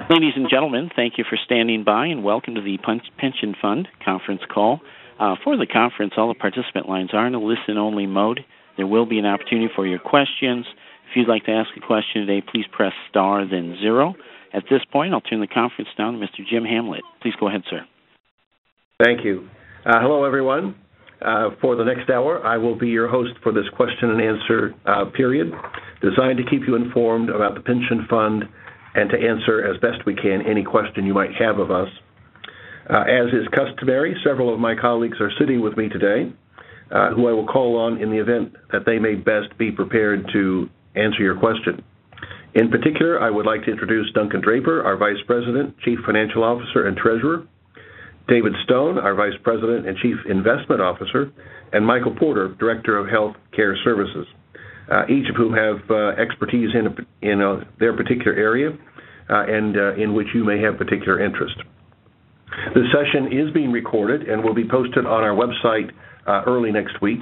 Ladies and gentlemen, thank you for standing by and welcome to the Pension Fund conference call. For the conference, all the participant lines are in a listen-only mode. There will be an opportunity for your questions. If you'd like to ask a question today, please press star, then 0. At this point, I'll turn the conference down to Mr. Jim Hamlet. Please go ahead, sir. Thank you. Hello, everyone. For the next hour, I will be your host for this question and answer period, designed to keep you informed about the pension fund and to answer as best we can any question you might have of us. As is customary, several of my colleagues are sitting with me today, who I will call on in the event that they may best be prepared to answer your question. In particular, I would like to introduce Duncan Draper, our Vice President, Chief Financial Officer, and Treasurer, David Stone, our Vice President and Chief Investment Officer, and Michael Porter, Director of Health Care Services, each of whom have expertise in their particular area and in which you may have particular interest. This session is being recorded and will be posted on our website early next week.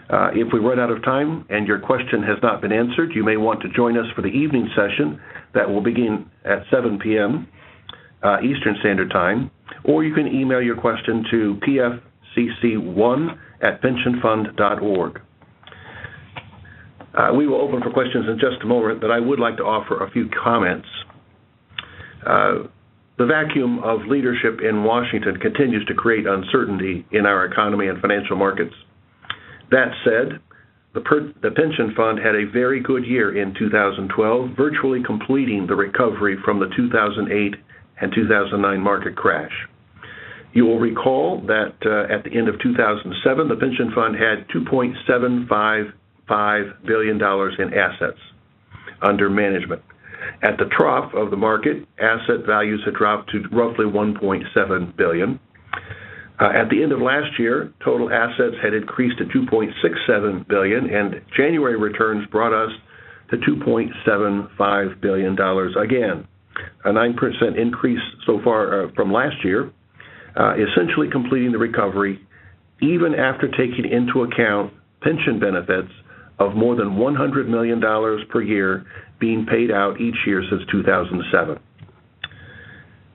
If we run out of time and your question has not been answered, you may want to join us for the evening session that will begin at 7 p.m. Eastern Standard Time, or you can email your question to pfcc1@pensionfund.org. We will open for questions in just a moment, but I would like to offer a few comments. The vacuum of leadership in Washington continues to create uncertainty in our economy and financial markets. That said, the pension fund had a very good year in 2012, virtually completing the recovery from the 2008 and 2009 market crash. You will recall that at the end of 2007, the pension fund had $2.755 billion in assets under management. At the trough of the market, asset values had dropped to roughly $1.7 billion. At the end of last year, total assets had increased to $2.67 billion, and January returns brought us to $2.75 billion again, a 9% increase so far from last year, essentially completing the recovery, even after taking into account pension benefits of more than $100 million per year being paid out each year since 2007.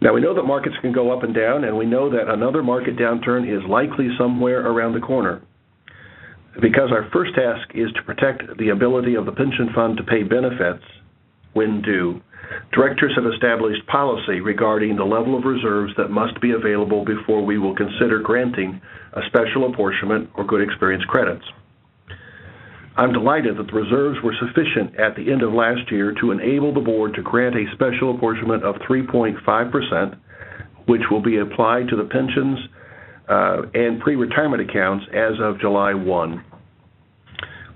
Now, we know that markets can go up and down, and we know that another market downturn is likely somewhere around the corner. Because our first task is to protect the ability of the pension fund to pay benefits when due, directors have established policy regarding the level of reserves that must be available before we will consider granting a special apportionment or good experience credits. I'm delighted that the reserves were sufficient at the end of last year to enable the board to grant a special apportionment of 3.5%, which will be applied to the pensions and pre-retirement accounts as of July 1.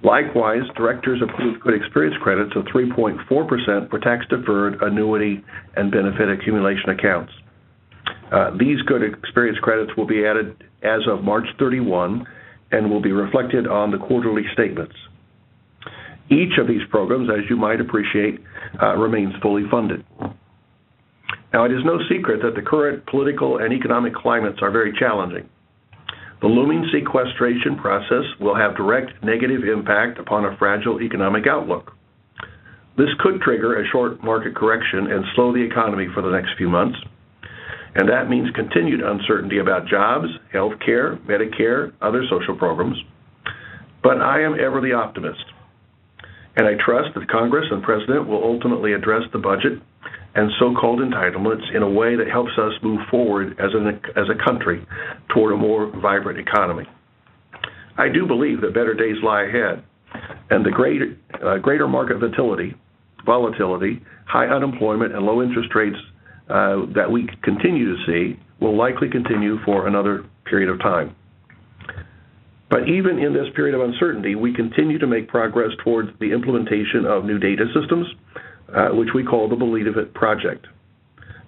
Likewise, directors approved good experience credits of 3.4% for tax-deferred annuity and benefit accumulation accounts. These good experience credits will be added as of March 31 and will be reflected on the quarterly statements. Each of these programs, as you might appreciate, remains fully funded. Now, it is no secret that the current political and economic climates are very challenging. The looming sequestration process will have direct negative impact upon a fragile economic outlook. This could trigger a short market correction and slow the economy for the next few months, and that means continued uncertainty about jobs, health care, Medicare, other social programs. But I am ever the optimist, and I trust that Congress and President will ultimately address the budget and so-called entitlements in a way that helps us move forward as a country toward a more vibrant economy. I do believe that better days lie ahead, and the greater market volatility, high unemployment, and low interest rates that we continue to see will likely continue for another period of time. But even in this period of uncertainty, we continue to make progress towards the implementation of new data systems, which we call the Believe It project.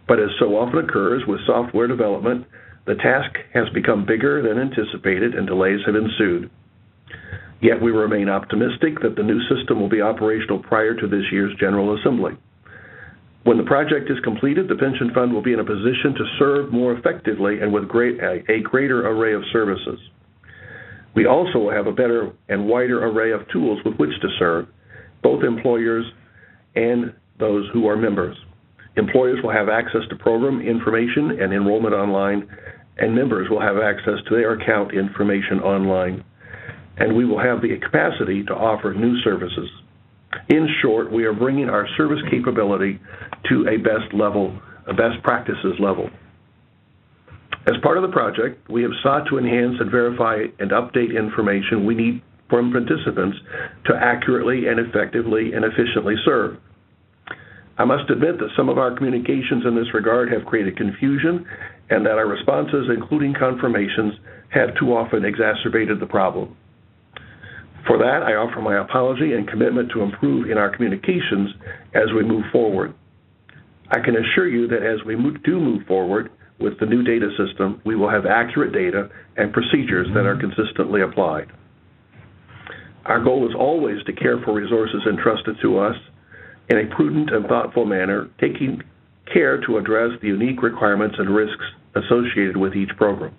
But as so often occurs with software development, the task has become bigger than anticipated and delays have ensued. Yet we remain optimistic that the new system will be operational prior to this year's General Assembly. When the project is completed, the pension fund will be in a position to serve more effectively and with a greater array of services. We also have a better and wider array of tools with which to serve both employers and those who are members. Employers will have access to program information and enrollment online, and members will have access to their account information online. And we will have the capacity to offer new services. In short, we are bringing our service capability to a best practices level. As part of the project, we have sought to enhance and verify and update information we need from participants to accurately and effectively and efficiently serve. I must admit that some of our communications in this regard have created confusion and that our responses, including confirmations, have too often exacerbated the problem. For that, I offer my apology and commitment to improve in our communications as we move forward. I can assure you that as we do move forward with the new data system, we will have accurate data and procedures that are consistently applied. Our goal is always to care for resources entrusted to us in a prudent and thoughtful manner, taking care to address the unique requirements and risks associated with each program.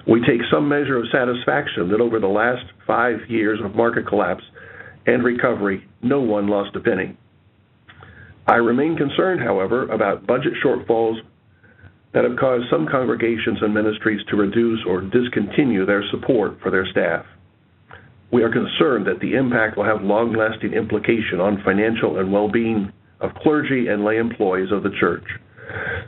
We take some measure of satisfaction that over the last 5 years of market collapse and recovery, no one lost a penny. I remain concerned, however, about budget shortfalls that have caused some congregations and ministries to reduce or discontinue their support for their staff. We are concerned that the impact will have long-lasting implication on financial and well-being of clergy and lay employees of the church.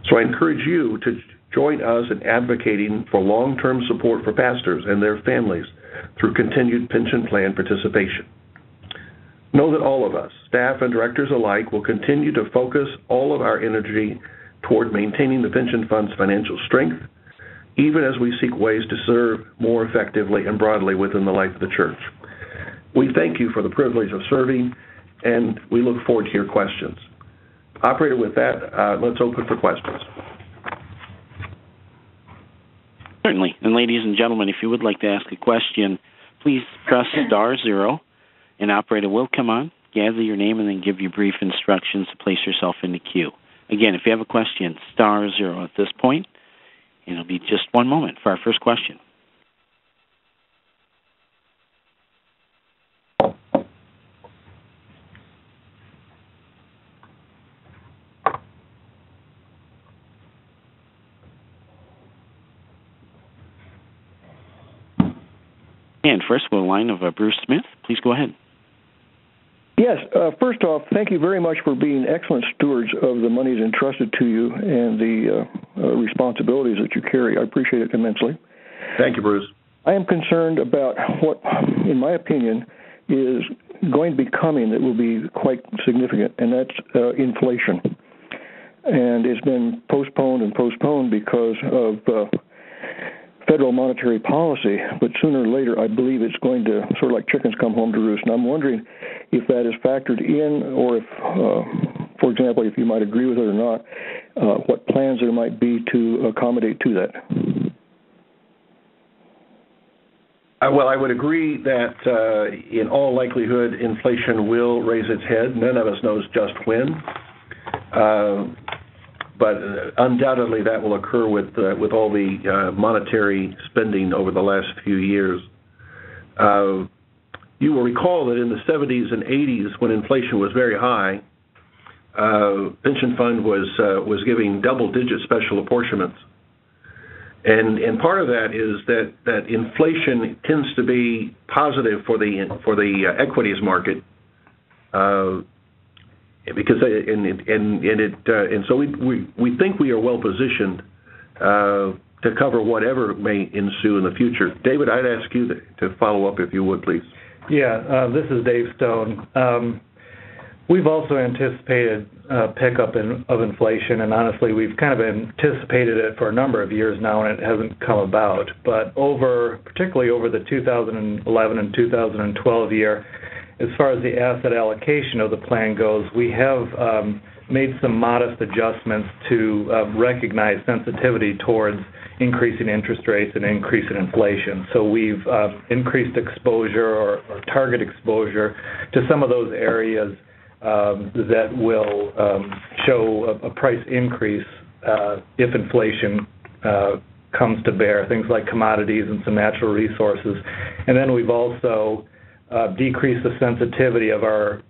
So I encourage you to join us in advocating for long-term support for pastors and their families through continued pension plan participation. Know that all of us, staff and directors alike, will continue to focus all of our energy toward maintaining the pension fund's financial strength, even as we seek ways to serve more effectively and broadly within the life of the church. We thank you for the privilege of serving, and we look forward to your questions. Operator, with that, let's open for questions. Certainly. And ladies and gentlemen, if you would like to ask a question, please press *0. An operator will come on, gather your name, and then give you brief instructions to place yourself in the queue. Again, if you have a question, *0 at this point, and it'll be just one moment for our first question. And first, we'll line of Bruce Smith. Please go ahead. Yes. First off, thank you very much for being excellent stewards of the monies entrusted to you and the responsibilities that you carry. I appreciate it immensely. Thank you, Bruce. I am concerned about what, in my opinion, is going to be coming that will be quite significant, and that's inflation. And it's been postponed and postponed because of federal monetary policy, but sooner or later I believe it's going to sort of like chickens come home to roost. And I'm wondering if that is factored in, or if, for example, if you might agree with it or not, what plans there might be to accommodate to that. Well, I would agree that in all likelihood inflation will raise its head. None of us knows just when. But undoubtedly that will occur with all the monetary spending over the last few years. You will recall that in the 70s and 80s, when inflation was very high, pension fund was giving double-digit special apportionments, and part of that is that inflation tends to be positive for the equities market. Because so we think we are well positioned to cover whatever may ensue in the future. David, I'd ask you to follow up if you would, please. Yeah, this is Dave Stone. We've also anticipated pickup of inflation, and honestly, we've kind of anticipated it for a number of years now, and it hasn't come about. But particularly over the 2011 and 2012 year, as far as the asset allocation of the plan goes, we have made some modest adjustments to recognize sensitivity towards increasing interest rates and increasing inflation. So we've increased exposure or target exposure to some of those areas that will show a price increase if inflation comes to bear, things like commodities and some natural resources. And then we've also decrease the sensitivity of our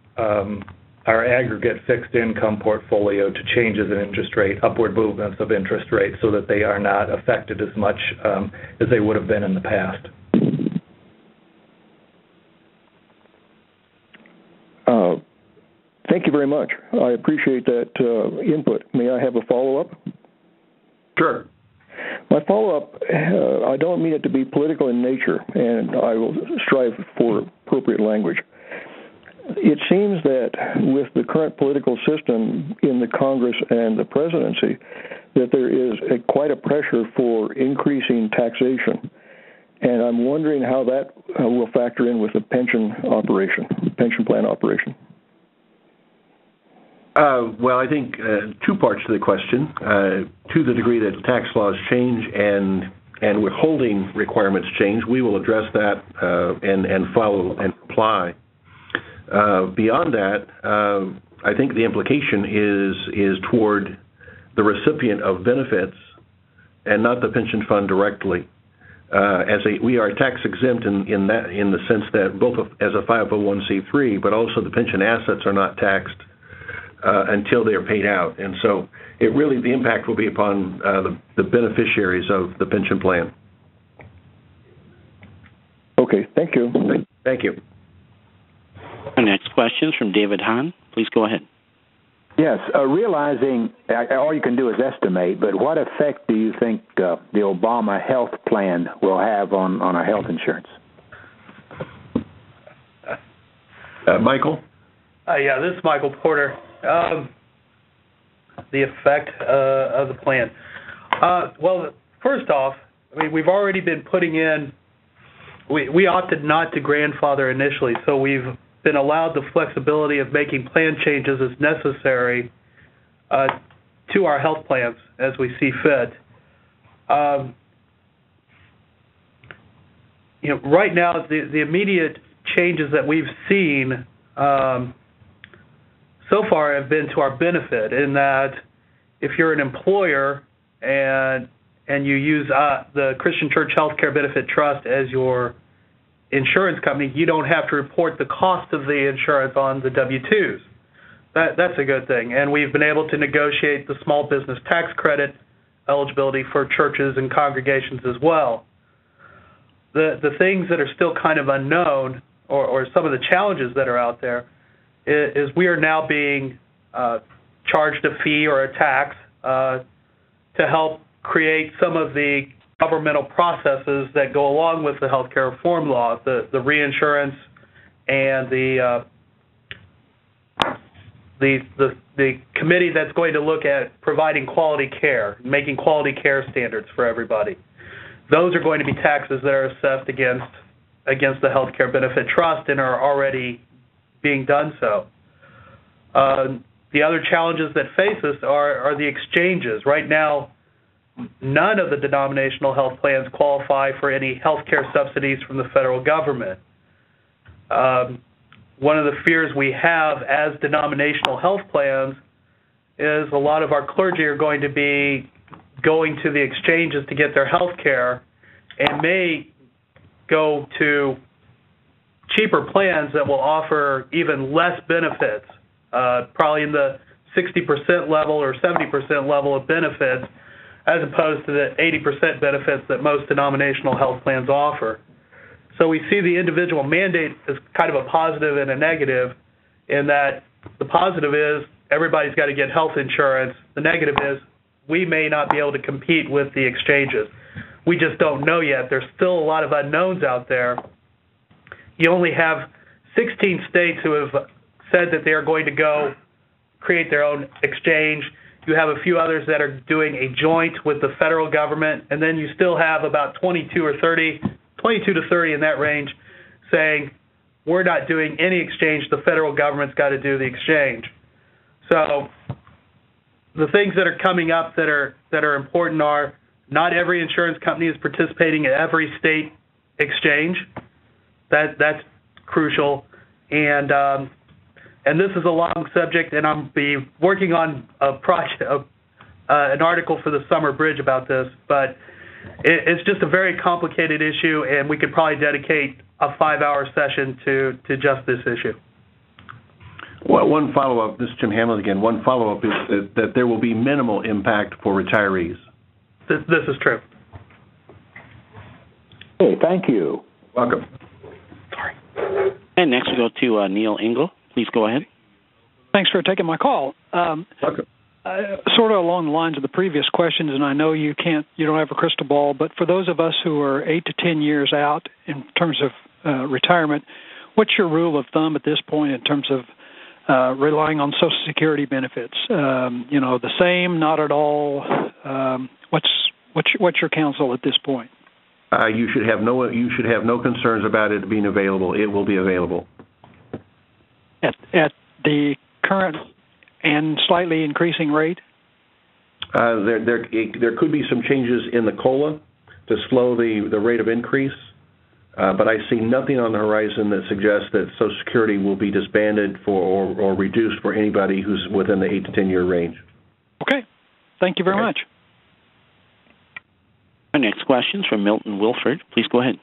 our aggregate fixed income portfolio to changes in interest rate, upward movements of interest rates, so that they are not affected as much as they would have been in the past. Thank you very much. I appreciate that input. May I have a follow-up? Sure. My follow-up, I don't mean it to be political in nature, and I will strive for appropriate language. It seems that with the current political system in the Congress and the presidency, that there is quite a pressure for increasing taxation. And I'm wondering how that will factor in with the pension plan operation. Well, I think two parts to the question. To the degree that tax laws change and withholding requirements change, we will address that and follow and apply. Beyond that, I think the implication is toward the recipient of benefits and not the pension fund directly. We are tax exempt in the sense that both as a 501c3, but also the pension assets are not taxed until they are paid out, and so the impact will be upon the beneficiaries of the pension plan. Okay, thank you. Thank you. Our next question is from David Hahn. Please go ahead. Yes, realizing all you can do is estimate, but what effect do you think the Obama health plan will have on our health insurance? Michael? Yeah, this is Michael Porter. The effect of the plan. Well, first off, we've already been putting in, we opted not to grandfather initially, so we've been allowed the flexibility of making plan changes as necessary to our health plans as we see fit. Right now, the immediate changes that we've seen so far have been to our benefit, in that if you're an employer and you use the Christian Church Healthcare Benefit Trust as your insurance company, you don't have to report the cost of the insurance on the W-2s. That's a good thing. And we've been able to negotiate the small business tax credit eligibility for churches and congregations as well. The things that are still kind of unknown, or some of the challenges that are out there, is we are now being charged a fee or a tax to help create some of the governmental processes that go along with the healthcare reform law, the reinsurance and the committee that's going to look at providing quality care, making quality care standards for everybody. Those are going to be taxes that are assessed against the Healthcare Benefit Trust and are already being done so. The other challenges that face us are the exchanges. Right now, none of the denominational health plans qualify for any health care subsidies from the federal government. One of the fears we have as denominational health plans is a lot of our clergy are going to be going to the exchanges to get their health care and may go to cheaper plans that will offer even less benefits, probably in the 60% level or 70% level of benefits, as opposed to the 80% benefits that most denominational health plans offer. So we see the individual mandate as kind of a positive and a negative, in that the positive is everybody's got to get health insurance. The negative is we may not be able to compete with the exchanges. We just don't know yet. There's still a lot of unknowns out there. You only have 16 states who have said that they are going to go create their own exchange. You have a few others that are doing a joint with the federal government, and then you still have about 22 to 30 in that range saying, we're not doing any exchange, the federal government's got to do the exchange. So the things that are coming up that are important are not every insurance company is participating in every state exchange. That's crucial. And this is a long subject, and I'm working on a project, an article for the Summer Bridge about this, but it's just a very complicated issue, and we could probably dedicate a 5-hour session to just this issue. Well, one follow-up, this is Jim Hamlin again, one follow-up is that there will be minimal impact for retirees. This is true. Hey, thank you. Welcome. Sorry. And next we go to Neil Engel. Please go ahead. Thanks for taking my call. Welcome. Sort of along the lines of the previous questions, and I know you don't have a crystal ball, but for those of us who are 8 to 10 years out in terms of retirement, what's your rule of thumb at this point in terms of relying on Social Security benefits? The same, not at all. What's your counsel at this point? You should have no concerns about it being available. It will be available. At the current and slightly increasing rate? There could be some changes in the COLA to slow the rate of increase, but I see nothing on the horizon that suggests that Social Security will be disbanded or reduced for anybody who's within the 8 to 10 year range. Okay. Thank you very much. Our next question is from Milton Wilford. Please go ahead.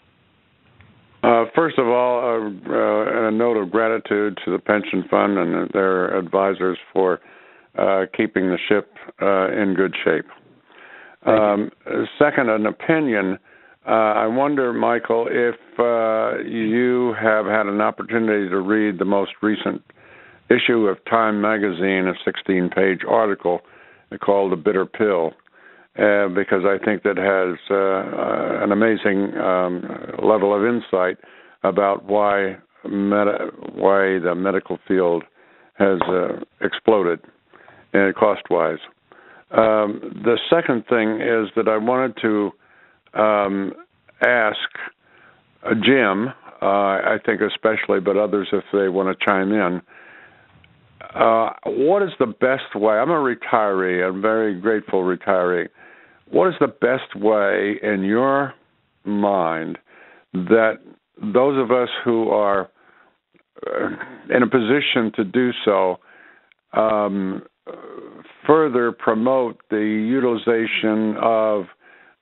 First of all, a note of gratitude to the pension fund and their advisors for keeping the ship in good shape. Second, an opinion. I wonder, Michael, if you have had an opportunity to read the most recent issue of Time magazine, a 16-page article called The Bitter Pill, because I think that has an amazing level of insight about why the medical field has exploded cost-wise. The second thing is that I wanted to ask Jim, I think especially, but others if they want to chime in, what is the best way? I'm a retiree, a very grateful retiree. What is the best way in your mind that those of us who are in a position to do so further promote the utilization of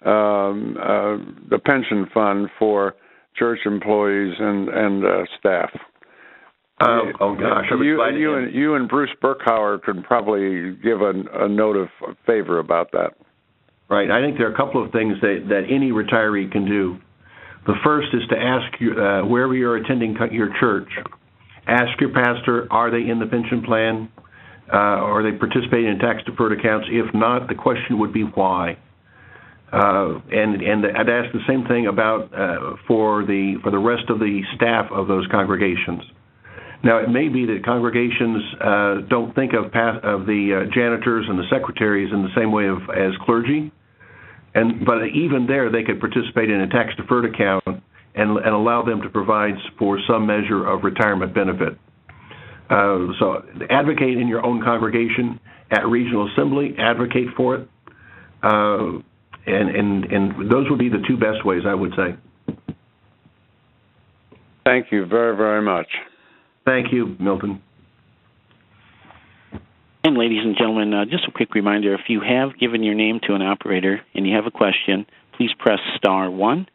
the pension fund for church employees and staff? Oh gosh! You and Bruce Berkhauer could probably give a note of favor about that. Right. I think there are a couple of things that any retiree can do. The first is to ask wherever you're attending your church, ask your pastor, are they in the pension plan? Are they participating in tax-deferred accounts? If not, the question would be why. And I'd ask the same thing about for the rest of the staff of those congregations. Now, it may be that congregations don't think of the janitors and the secretaries in the same way as clergy, but even there they could participate in a tax-deferred account and allow them to provide for some measure of retirement benefit. So advocate in your own congregation, at regional assembly, advocate for it, and those would be the two best ways, I would say. Thank you very, very much. Thank you, Milton. And ladies and gentlemen, just a quick reminder, if you have given your name to an operator and you have a question, please press *1.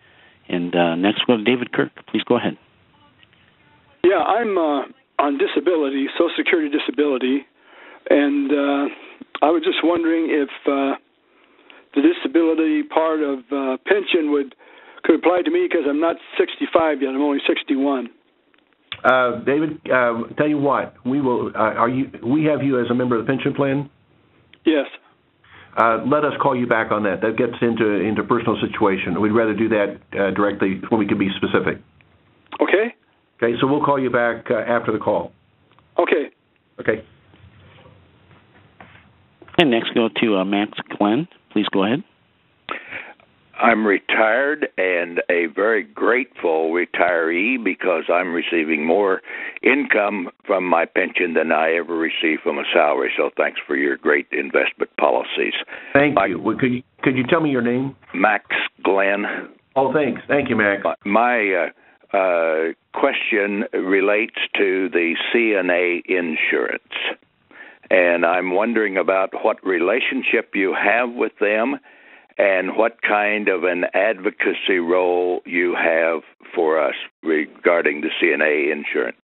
And next we'll go to David Kirk. Please go ahead. Yeah, I'm on disability, Social Security disability, and I was just wondering if the disability part of pension could apply to me because I'm not 65 yet. I'm only 61. David, tell you what, we have you as a member of the pension plan? Yes. Let us call you back on that. That gets into personal situation. We'd rather do that directly when we can be specific. Okay. Okay, so we'll call you back after the call. Okay. Okay. And next go to Max Glenn. Please go ahead. I'm retired and a very grateful retiree because I'm receiving more income from my pension than I ever received from a salary. So thanks for your great investment policies. Thank you. Well, could you tell me your name? Max Glenn. Oh, thanks. Thank you, Max. My question relates to the CNA insurance. And I'm wondering about what relationship you have with them and what kind of an advocacy role you have for us regarding the CNA insurance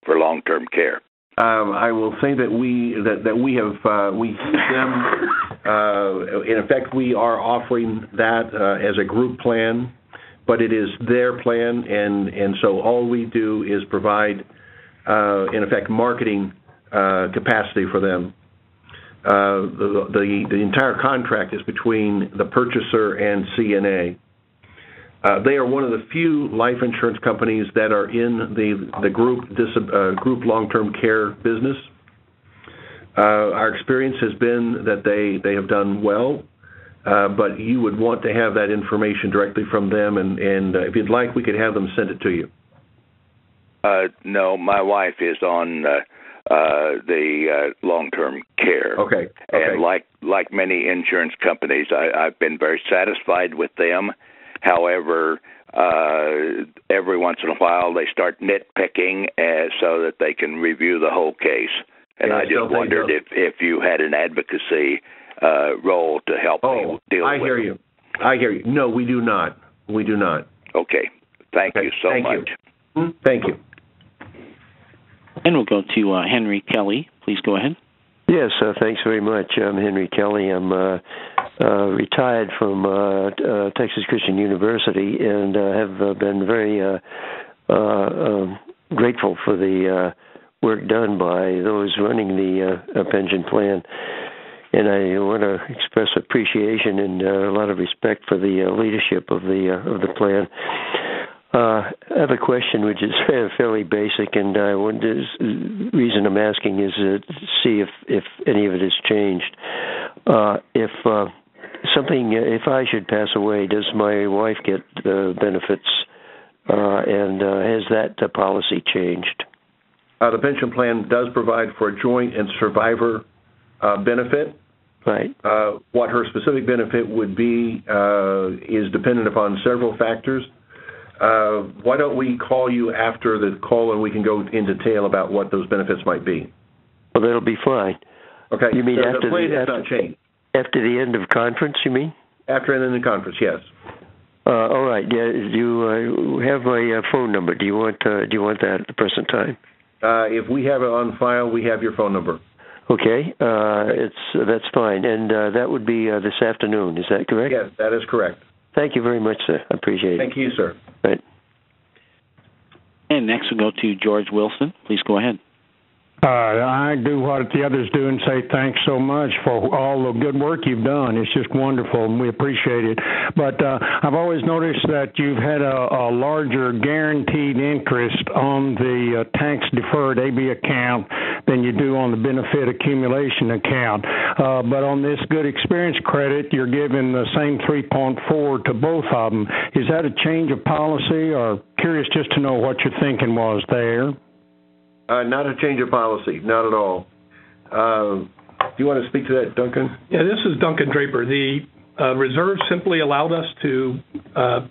for long-term care. I will say that we use them. In effect, we are offering that as a group plan, but it is their plan, and so all we do is provide, in effect, marketing capacity for them. The entire contract is between the purchaser and CNA. They are one of the few life insurance companies that are in the group long-term care business. Our experience has been that they have done well, but you would want to have that information directly from them, and if you'd like, we could have them send it to you. No, my wife is on the long-term care. Okay. And like many insurance companies, I've been very satisfied with them. However, every once in a while they start nitpicking so that they can review the whole case. And I just wondered if you had an advocacy role to help me deal with it. I hear you. No, we do not. We do not. Okay. Thank you so much. Thank you. And we'll go to Henry Kelly. Please go ahead. Yes, thanks very much. I'm Henry Kelly. I'm retired from Texas Christian University and have been very grateful for the work done by those running the pension plan. And I want to express appreciation and a lot of respect for the leadership of the plan. I have a question which is fairly basic, and the reason I'm asking is to see if any of it has changed. If I should pass away, does my wife get benefits, and has that policy changed? The pension plan does provide for a joint and survivor benefit. Right. What her specific benefit would be is dependent upon several factors. Why don't we call you after the call and we can go in detail about what those benefits might be? Well, that'll be fine. Okay. You mean the plan has not changed. After the end of conference, you mean? After the end of the conference, yes. All right. Yeah. You have my phone number. Do you want that at the present time? If we have it on file, we have your phone number. Okay. That's fine, and that would be this afternoon. Is that correct? Yes, that is correct. Thank you very much, sir. I appreciate it. Thank you, sir. Right. And next we'll go to George Wilson. Please go ahead. I do what the others do and say thanks so much for all the good work you've done. It's just wonderful, and we appreciate it. But I've always noticed that you've had a larger guaranteed interest on the tax-deferred AB account than you do on the benefit accumulation account. But on this good experience credit, you're giving the same 3.4 to both of them. Is that a change of policy, or curious just to know what your thinking was there? Not a change of policy, not at all. Do you want to speak to that, Duncan? Yeah, this is Duncan Draper. The reserve simply allowed us to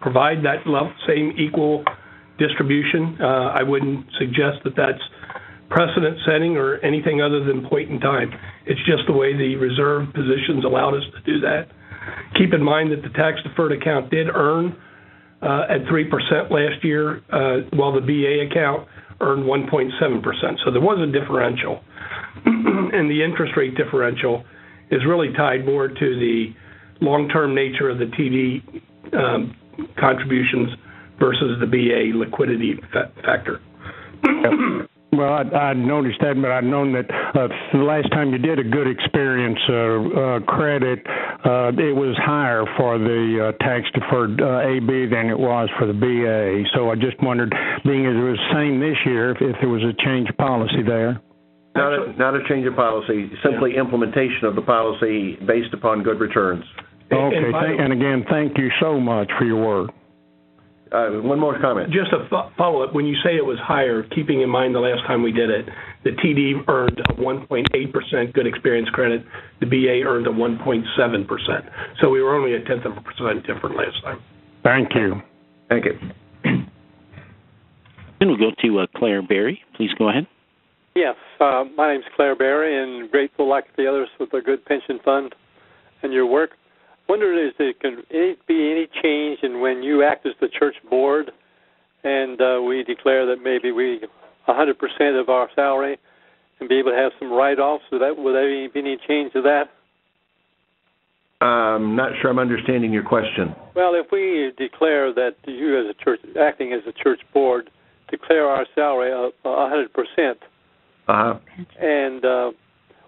provide that same equal distribution. I wouldn't suggest that that's precedent setting or anything other than point in time. It's just the way the reserve positions allowed us to do that. Keep in mind that the tax-deferred account did earn at 3% last year, while the BA account earned 1.7%. So there was a differential. And the interest rate differential is really tied more to the long-term nature of the TD contributions versus the BA liquidity factor. Well, I noticed that, but I've known that the last time you did a good experience credit, it was higher for the tax-deferred AB than it was for the BA. So I just wondered, being as it was the same this year, if there was a change of policy there. Not a change of policy, simply implementation of the policy based upon good returns. Okay, and again, thank you so much for your work. One more comment. Just a follow-up. When you say it was higher, keeping in mind the last time we did it, the TD earned a 1.8% good experience credit. The BA earned a 1.7%. So we were only a 0.1% different last time. Thank you. Thank you. And we'll go to Claire Berry. Please go ahead. Yes, my name's Claire Berry, and grateful like the others with the good pension fund and your work. Wondered if there can be any change in when you act as the church board and we declare that maybe 100% of our salary and be able to have some write-offs? Would there be any change to that? I'm not sure I'm understanding your question. Well, if we declare that you as a church, acting as a church board, declare our salary 100%, and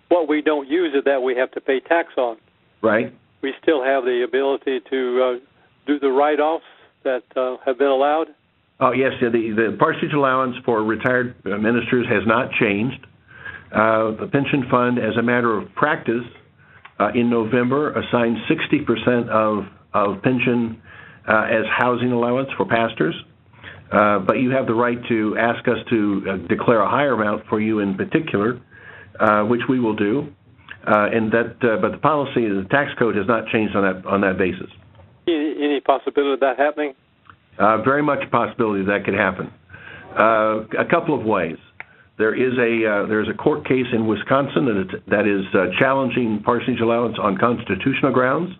what we don't use it that we have to pay tax on. Right. We still have the ability to do the write-offs that have been allowed? Oh, yes. The parsonage allowance for retired ministers has not changed. The pension fund, as a matter of practice, in November, assigned 60% of pension as housing allowance for pastors. But you have the right to ask us to declare a higher amount for you in particular, which we will do. But the policy, the tax code, has not changed on that basis. Any possibility of that happening? Very much a possibility that could happen. A couple of ways. There's a court case in Wisconsin that is challenging parsonage allowance on constitutional grounds.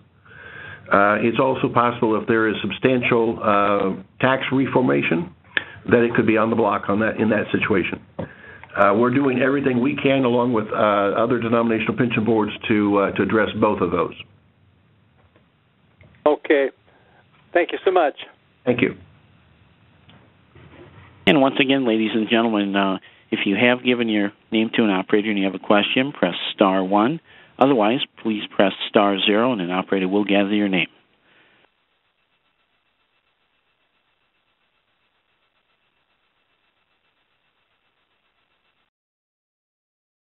It's also possible if there is substantial tax reformation that it could be on the block in that situation. We're doing everything we can, along with other denominational pension boards, to address both of those. Okay. Thank you so much. Thank you. And once again, ladies and gentlemen, if you have given your name to an operator and you have a question, press star 1. Otherwise, please press star 0, and an operator will gather your name.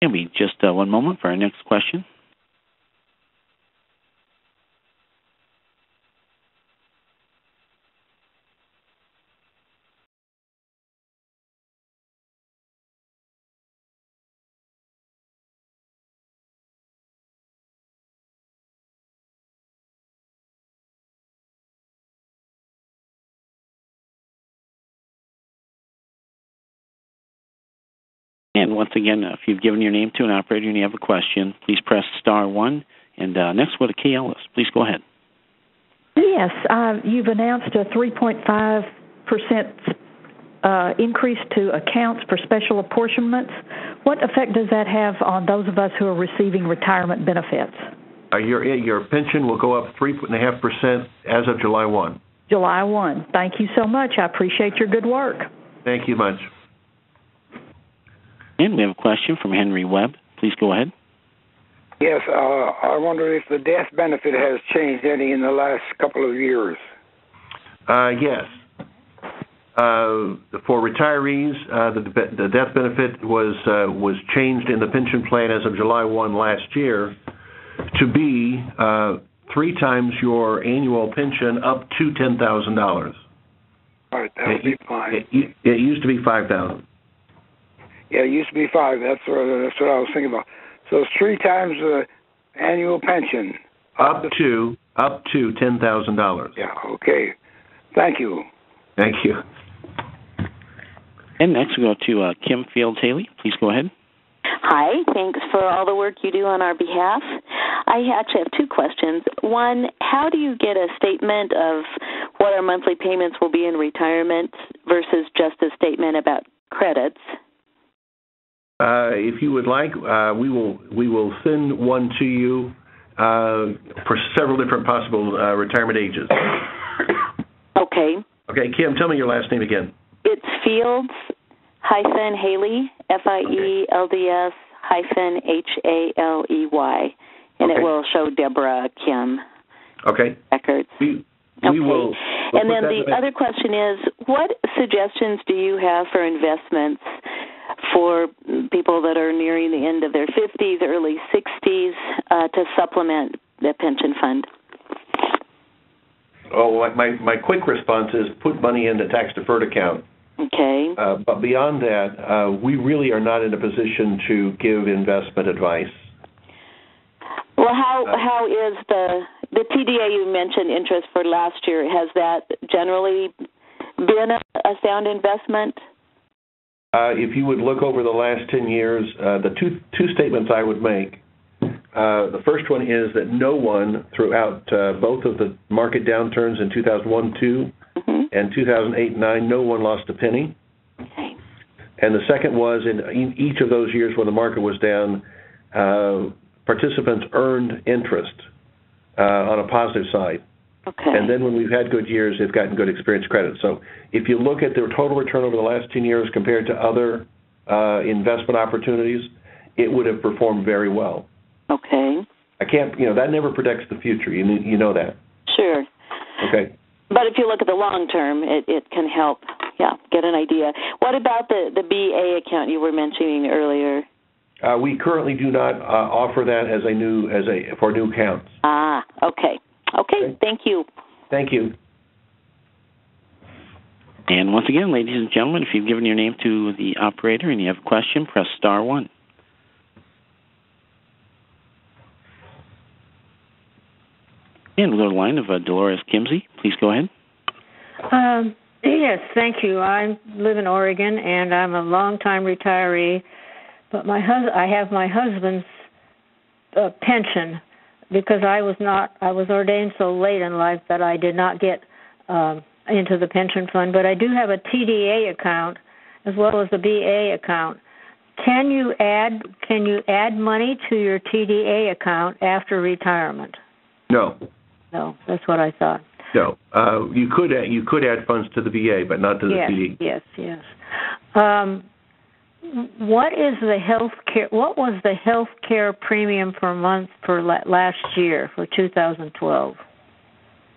It'll be just one moment for our next question. And once again, if you've given your name to an operator and you have a question, please press star 1. And next, we'll go to Kay Ellis. Please go ahead. Yes, you've announced a 3.5% increase to accounts for special apportionments. What effect does that have on those of us who are receiving retirement benefits? Your pension will go up 3.5% as of July 1. July 1. Thank you so much. I appreciate your good work. Thank you much. And we have a question from Henry Webb. Please go ahead. Yes, I wonder if the death benefit has changed any in the last couple of years. Yes. For retirees, the death benefit was changed in the pension plan as of July 1 last year to be 3 times your annual pension up to $10,000. All right, that would be fine. It used to be $5,000. Yeah, it used to be 5. That's what I was thinking about. So it's 3 times the annual pension. Up to $10,000. Yeah. Okay. Thank you. Thank you. And next we go to Kim Fields Haley. Please go ahead. Hi. Thanks for all the work you do on our behalf. I actually have 2 questions. One, how do you get a statement of what our monthly payments will be in retirement versus just a statement about credits? If you would like, we will send one to you for several different possible retirement ages. Okay. Okay, Kim, tell me your last name again. It's Fields-Haley, Fields-Haley, and it will show Deborah Kim. Okay. Records. We will. And then the other question is, what suggestions do you have for investments for people that are nearing the end of their 50s, early 60s, to supplement the pension fund? Oh, my quick response is put money in the tax-deferred account. Okay. But beyond that, we really are not in a position to give investment advice. Well, how is the TDA you mentioned interest for last year? Has that generally been a sound investment? If you would look over the last 10 years, the two statements I would make. The first one is that no one throughout both of the market downturns in 2001-2 and 2008-9, no one lost a penny. Okay. And the second was in each of those years when the market was down, participants earned interest on a positive side. Okay. And then when we've had good years, they've gotten good experience credit. So if you look at their total return over the last 10 years compared to other investment opportunities, it would have performed very well. Okay. I can't, that never predicts the future. You know that. Sure. Okay. But if you look at the long term, it can help, get an idea. What about the BA account you were mentioning earlier? We currently do not offer that for new accounts. Ah, okay. Okay, thank you. Thank you. And once again, ladies and gentlemen, if you've given your name to the operator and you have a question, press star 1. And we'll go to the line of Dolores Kimsey. Please go ahead. Yes, thank you. I live in Oregon, and I'm a long-time retiree, but I have my husband's pension because I was ordained so late in life that I did not get into the pension fund, but I do have a TDA account as well as a BA account. Can you add money to your TDA account after retirement? No. No, that's what I thought. No, you could add funds to the VA, but not to the TD. Yes. What was the health care premium per month for last year for 2012?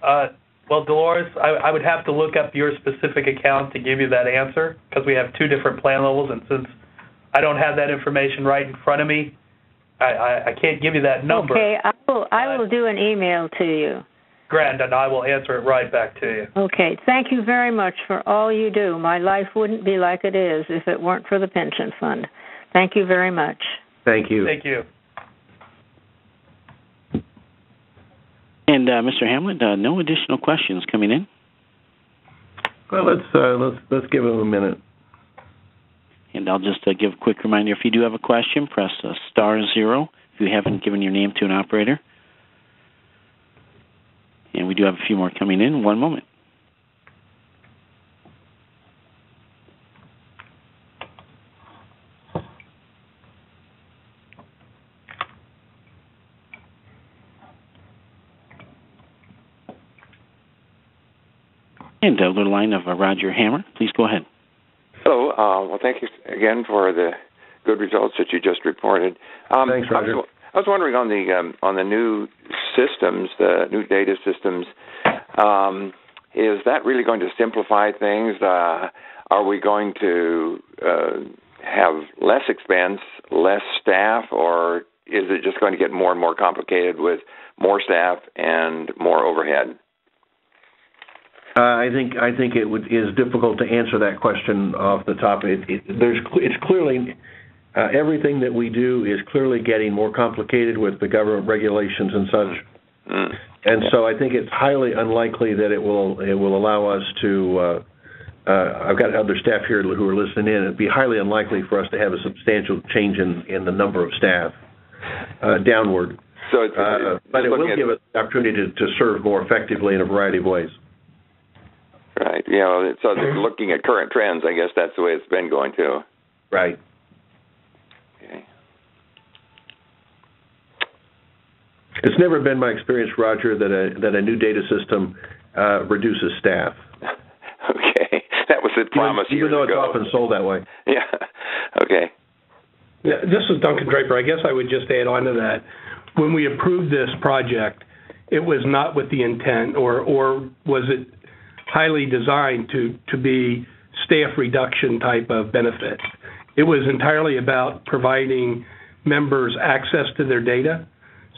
Well, Dolores, I would have to look up your specific account to give you that answer because we have 2 different plan levels, and since I don't have that information right in front of me, I can't give you that number. Okay, I will do an email to you. Grand, and I will answer it right back to you. Okay, thank you very much for all you do. My life wouldn't be like it is if it weren't for the pension fund. Thank you very much. Thank you. Thank you. And Mr. Hamlet, no additional questions coming in. Well, let's give him a minute. And I'll just give a quick reminder: if you do have a question, press star 0 if you haven't given your name to an operator. And we do have a few more coming in. One moment. And go to the line of Roger Hammer. Please go ahead. Hello. Well, thank you again for the good results that you just reported. Thanks, Roger. I was wondering on the new systems, the new data systems, is that really going to simplify things? Are we going to have less expense, less staff, or is it just going to get more and more complicated with more staff and more overhead? I think it is difficult to answer that question off the top. It's clearly everything that we do is clearly getting more complicated with the government regulations and such. And so I think it's highly unlikely that it will allow us to. I've got other staff here who are listening in. It'd be highly unlikely for us to have a substantial change in the number of staff downward. So but it will give us the opportunity to serve more effectively in a variety of ways. Right. So looking at current trends, I guess that's the way it's been going too. Right. Okay. It's never been my experience, Roger, that a new data system reduces staff. Okay. That was the promise years ago. Even though it's often sold that way. Yeah. Okay. Yeah, this is Duncan Draper. I guess I would just add on to that. When we approved this project, it was not with the intent, or was it highly designed to be staff reduction type of benefit. It was entirely about providing members access to their data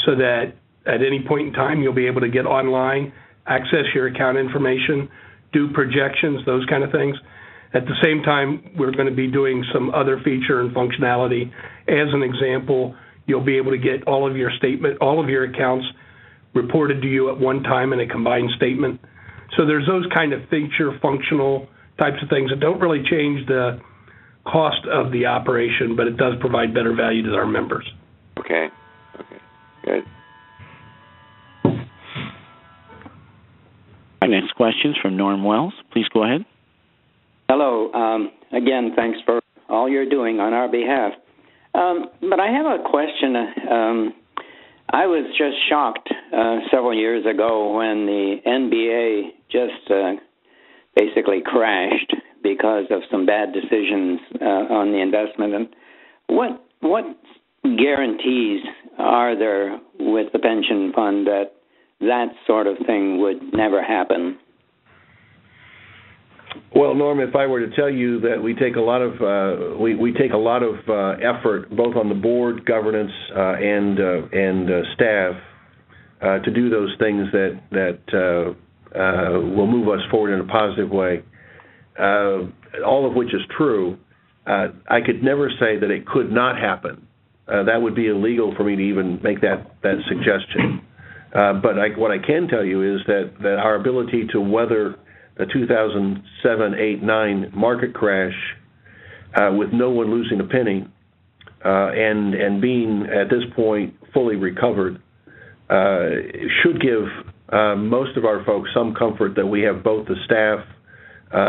so that at any point in time you'll be able to get online, access your account information, do projections, those kind of things. At the same time, we're going to be doing some other feature and functionality. As an example, you'll be able to get all of your accounts reported to you at one time in a combined statement. So there's those kind of feature, functional types of things that don't really change the cost of the operation, but it does provide better value to our members. Okay. Good. Our next question is from Norm Wells. Please go ahead. Hello. Again, thanks for all all you're doing on our behalf. But I have a question. I was just shocked several years ago when the NBA just basically crashed because of some bad decisions on the investment. And what guarantees are there with the pension fund that sort of thing would never happen? Well, Norm, if I were to tell you that we take a lot of effort, both on the board, governance, and staff, to do those things that will move us forward in a positive way, all of which is true, I could never say that it could not happen. That would be illegal for me to even make that suggestion. But what I can tell you is that our ability to weather the 2007, 8, 9 market crash with no one losing a penny and being at this point fully recovered should give most of our folks some comfort that we have both the staff,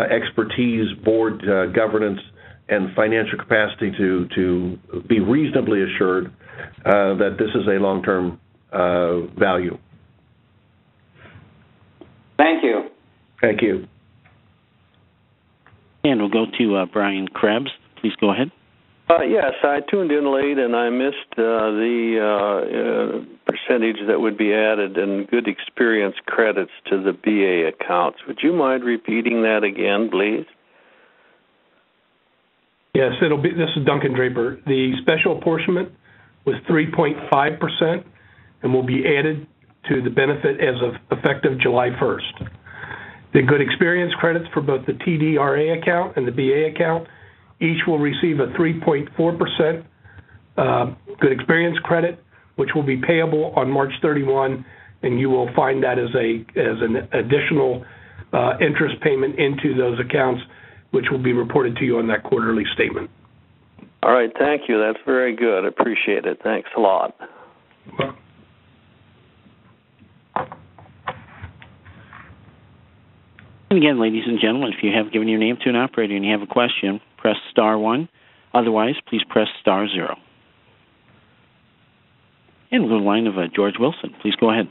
expertise, board governance, and financial capacity to be reasonably assured that this is a long-term value. Thank you. Thank you. And we'll go to Brian Krebs. Please go ahead. Yes, I tuned in late and I missed the percentage that would be added and good experience credits to the BA accounts. Would you mind repeating that again, please? Yes, it'll be. This is Duncan Draper. The special apportionment was 3.5% and will be added to the benefit as of effective July 1st. The good experience credits for both the TDRA account and the BA account each will receive a 3.4% good experience credit, which will be payable on March 31, and you will find that as an additional interest payment into those accounts, which will be reported to you on that quarterly statement. All right, thank you. That's very good. Appreciate it. Thanks a lot. And again, ladies and gentlemen, if you have given your name to an operator and you have a question, press star 1. Otherwise, please press star 0. And we'll go to the line of George Wilson. Please go ahead.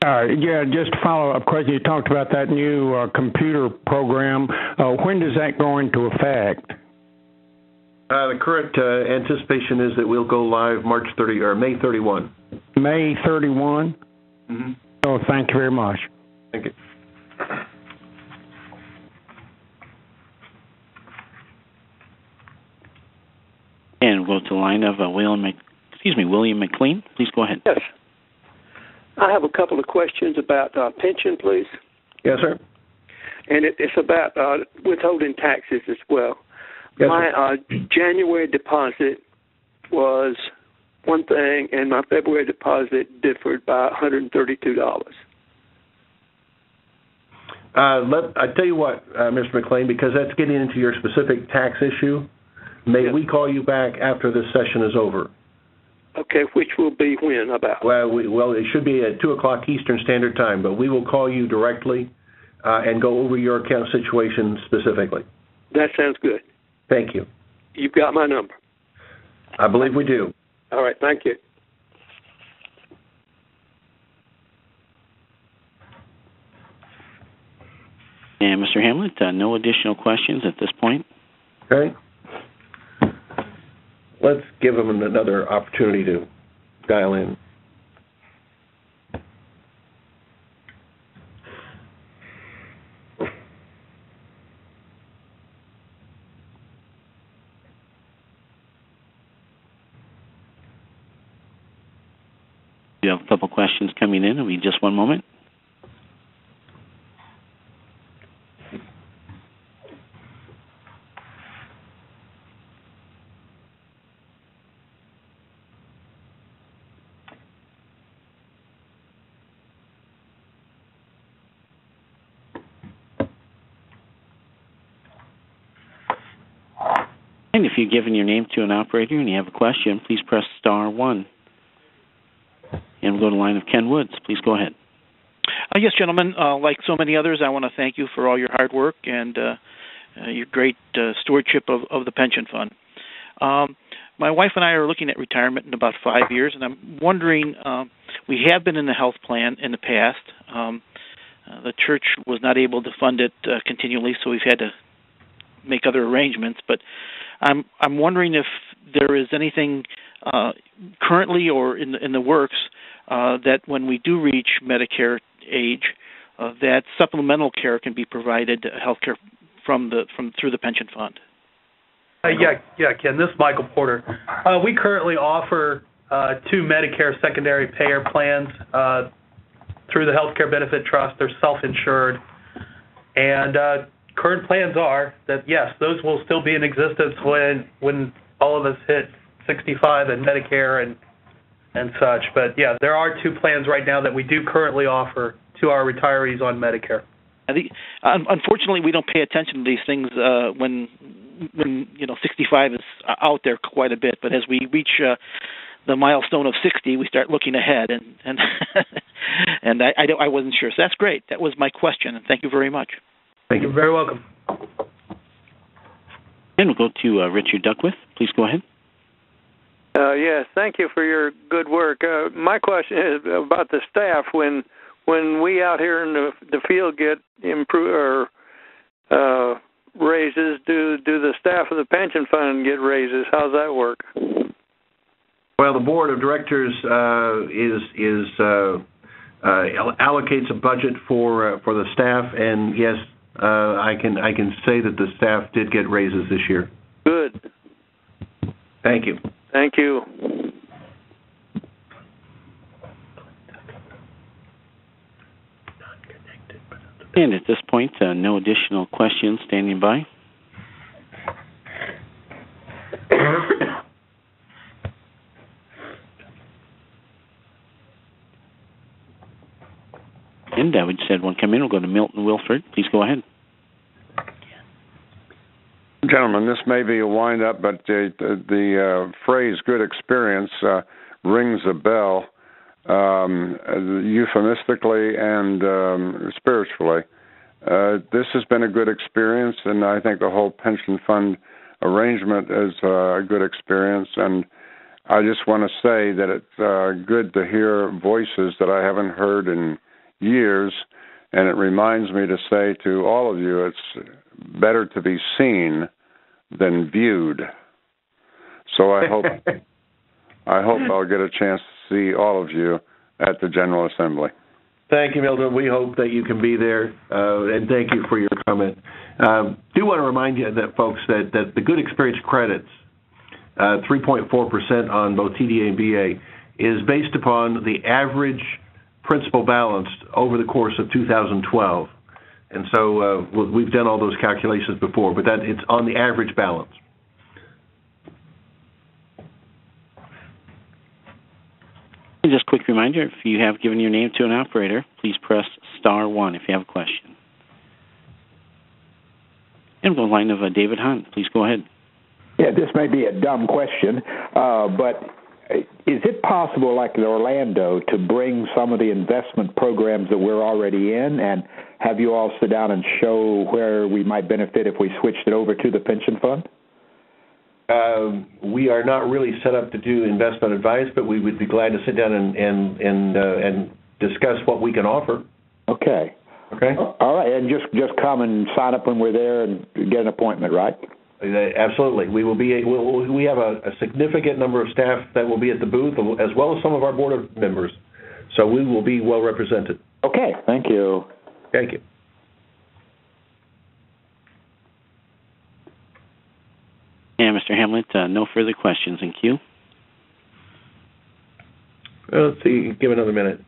Yeah, just a follow-up question. You talked about that new computer program. When does that go into effect? The current anticipation is that we'll go live May 31. May 31? Mm-hmm. Oh, thank you very much. Thank you. And we'll go to the line of William McLean. Please go ahead. Yes. I have a couple of questions about pension, please. Yes, sir. And it's about withholding taxes as well. Yes, my January deposit was one thing, and my February deposit differed by $132. I tell you what, Mr. McLean, because that's getting into your specific tax issue, may we call you back after this session is over? Okay, which will be when about? Well, it should be at 2 o'clock Eastern Standard Time, but we will call you directly and go over your account situation specifically. That sounds good. Thank you. You've got my number. I believe we do. All right, thank you. And Mr. Hamlet, no additional questions at this point. Okay. Let's give them another opportunity to dial in. You have a couple questions coming in. It'll be just one moment. And if you've given your name to an operator and you have a question, please press star 1. And we'll go to the line of Ken Woods. Please go ahead. Yes, gentlemen. Like so many others, I want to thank you for all your hard work and your great stewardship of the pension fund. My wife and I are looking at retirement in about 5 years, and I'm wondering, we have been in the health plan in the past. The church was not able to fund it continually, so we've had to make other arrangements. But I'm wondering if there is anything currently or in the works that when we do reach Medicare age, that supplemental care can be provided, health care through the pension fund. Yeah, Ken, this is Michael Porter. We currently offer 2 Medicare secondary payer plans through the Healthcare Benefit Trust. They're self-insured. And current plans are that, yes, those will still be in existence when all of us hit 65 and Medicare and such. But, yeah, there are 2 plans right now that we do currently offer to our retirees on Medicare. Unfortunately, we don't pay attention to these things when 65 is out there quite a bit. But as we reach the milestone of 60, we start looking ahead, and and I wasn't sure. So that's great. That was my question, and thank you very much. Thank you. You're very welcome. And we'll go to Richard Duckworth. Please go ahead. Yes, thank you for your good work. My question is about the staff. When we out here in the field get raises, do the staff of the pension fund get raises? How's that work? Well, the board of directors allocates a budget for the staff, and yes, I can say that the staff did get raises this year. Good. Thank you. Thank you. And at this point, no additional questions standing by. And we just had one come in. We'll go to Milton Wilford. Please go ahead. Gentlemen, this may be a wind-up, but the phrase good experience rings a bell euphemistically and spiritually. This has been a good experience, and I think the whole pension fund arrangement is a good experience. And I just want to say that it's good to hear voices that I haven't heard in years, and it reminds me to say to all of you, it's better to be seen than viewed. So I hope I'll get a chance to see all of you at the General Assembly. Thank you, Milton. We hope that you can be there, and thank you for your comment. Do want to remind you that, folks, that the good experience credits, 3.4% on both TDA and BA, is based upon the average principal balance over the course of 2012. And so we've done all those calculations before, but it's on the average balance. And just a quick reminder, if you have given your name to an operator, please press star 1 if you have a question. And we'll go to the line of David Hunt. Please go ahead. Yeah, this may be a dumb question, but is it possible, like in Orlando, to bring some of the investment programs that we're already in and have you all sit down and show where we might benefit if we switched it over to the pension fund? We are not really set up to do investment advice, but we would be glad to sit down and discuss what we can offer. Okay. Okay. All right, and just come and sign up when we're there and get an appointment, right? Absolutely. We will be. We have a significant number of staff that will be at the booth, as well as some of our board of members. So we will be well represented. Okay. Thank you. Thank you. And Mr. Hamlet, no further questions in queue. Let's see. Give another minute.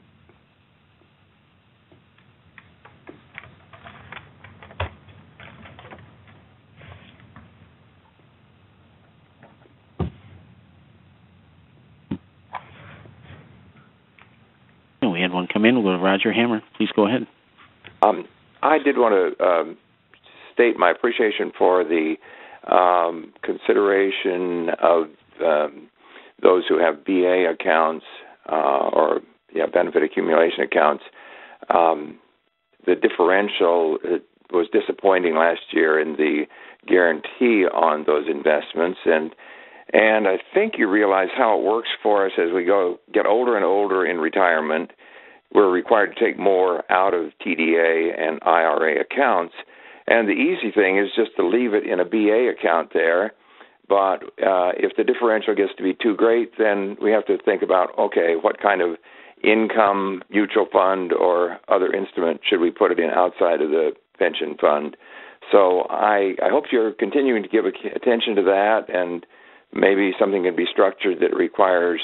We had one come in. We'll go to Roger Hammer. Please go ahead. I did want to state my appreciation for the consideration of those who have BA accounts or benefit accumulation accounts. The differential was disappointing last year in the guarantee on those investments, and I think you realize how it works for us as we get older and older in retirement. We're required to take more out of TDA and IRA accounts, and the easy thing is just to leave it in a BA account there. But if the differential gets to be too great, then we have to think about, okay, what kind of income mutual fund or other instrument should we put it in outside of the pension fund? So I hope you're continuing to give attention to that, and maybe something can be structured that requires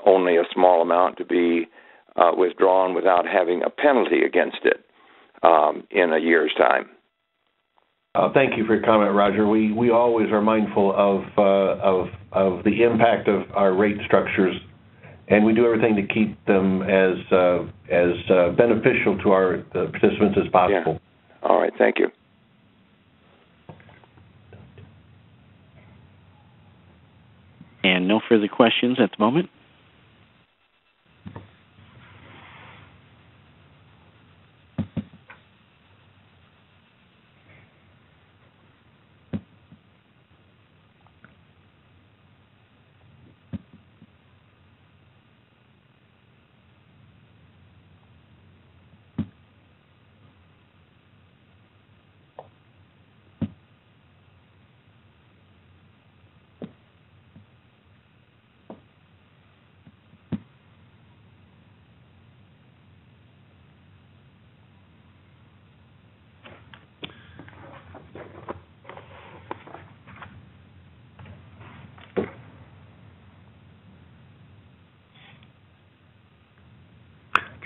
only a small amount to be withdrawn without having a penalty against it in a year's time. Thank you for your comment, Roger. We always are mindful of the impact of our rate structures, and we do everything to keep them as beneficial to our participants as possible. Yeah. All right. Thank you. And no further questions at the moment.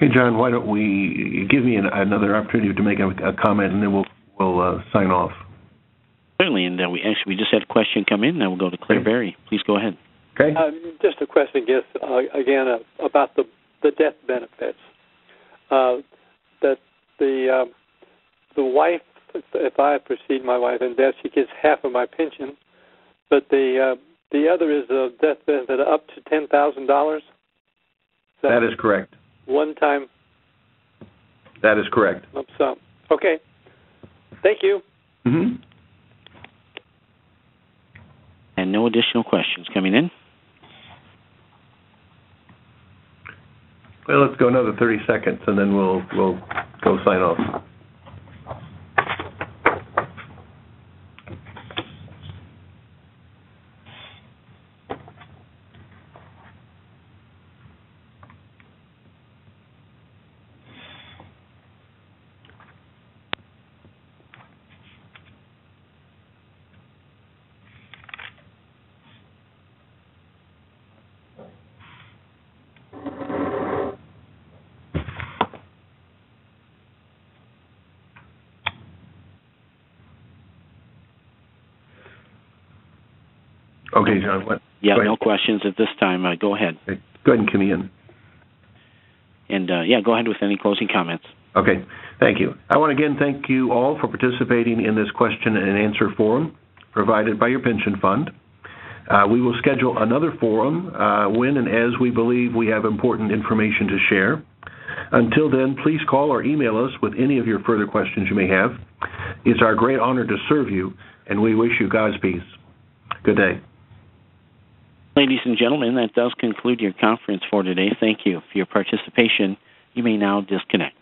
Okay, John, why don't we give me another opportunity to make a comment, and then we'll sign off. Certainly, and we just had a question come in. Now we'll go to Claire Berry. Please go ahead. Okay. Just a question, again, about the death benefits. That the wife, if I precede my wife in death, she gets half of my pension, but the other is a death benefit up to $10,000. That is correct. One time. That is correct. Lump sum. Okay. Thank you. Mm-hmm. And no additional questions coming in. Well, let's go another 30 seconds, and then we'll go sign off. Okay, John. What? Yeah, no questions at this time. Go ahead. Okay. Go ahead and come in. And, go ahead with any closing comments. Okay. Thank you. I want to again thank you all for participating in this question and answer forum provided by your pension fund. We will schedule another forum when and as we believe we have important information to share. Until then, please call or email us with any of your further questions you may have. It's our great honor to serve you, and we wish you God's peace. Good day. Ladies and gentlemen, that does conclude your conference for today. Thank you for your participation. You may now disconnect.